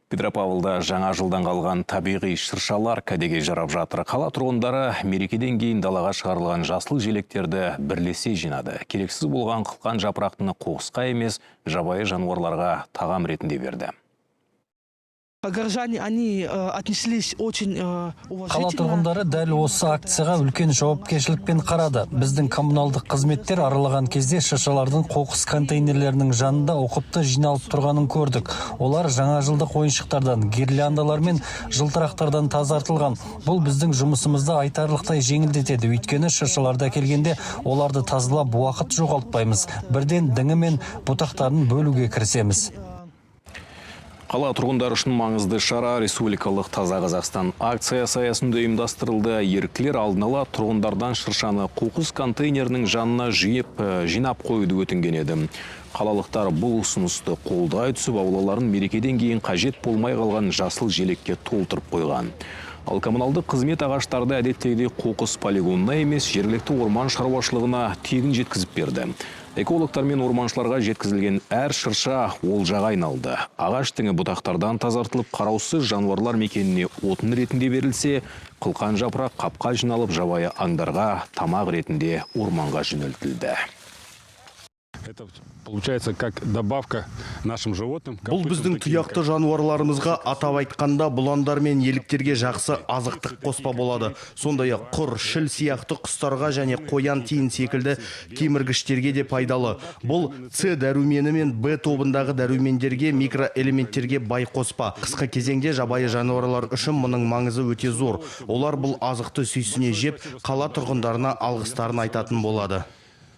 Петропавлда жаңа жылдан қалған табиғи шыршалар кәдеге жарап жатыр. Қала тұрғындары мерекеден кейін далаға шығарылған жасыл желектерді бірлесе жинады. Керексіз болған қылқан жапырақтыны қоқысқа емес, жабайы жануарларға тағам ретінде берді. Горожане, они отнеслись очень уважительно. Қала тұрғындары дәл осы акцияға үлкен жауапкершілікпен қарады. Біздің коммуналдық қызметтер аралаған кезде шыршалардың қоқыс контейнерлерінің жанында ұқыпты жиналып тұрғанын көрдік. Олар жаңа жылдық ойыншықтардан, гирляндалар мен жылтырақтардан тазартылған. Бұл біздің жұмысымызды айтарлықтай жеңілдетеді. Өйткені шыршаларды әкелгенде оларды тазалап уақыт жоғалтпаймыз. Бірден діңі мен бұтақтарын бөлуге кірісеміз. Қала тұрғындары үшін маңызды шара республикалық Таза Қазақстан акциясы аясында ұйымдастырылды. Еріктілер алдын ала тұрғындардан шыршаны қоқыс контейнерінің жанына жинап қоюды өтінген еді. Қалалықтар бұл ұсынысты қолдай түсіп, аулаларын мерекеден кейін қажет болмай қалған жасыл желекке толтырып қойған. Ал коммуналдық қызмет ағаштарды әдеттегідей қоқыс полигонына емес, жергілікті орман шаруашылығына тегін жеткізіп берді. Экологтар мен орманшыларға жеткізілген әр шырша олжаға айналды. Ағаш тіңі бұтақтардан тазартылып, қараусыз жануарлар мекеніне отын ретінде берілсе, қылқан жапырақ қапқа жиналып, жабайы аңдарға тамақ ретінде орманға жөнелтілді. Это получается как добавка нашим животным. Бұл біздің тұяқты жануарларымызға атап айтқанда бұландар мен еліктерге жақсы азықтық қоспа болады. Сондай-ақ құр, шіл сияқты құстарға және қоян тиін секілді кеміргіштерге де пайдалы. Бұл С дәрумені мен Б тобындағы дәрумендерге, микроэлементтерге бай қоспа. Қысқы кезеңде жабайы жануарлар үшін мұның маңызы өте зор. Олар бұл азықты сүйсіне жеп, қала тұрғындарына алғыстарын айтатын болады.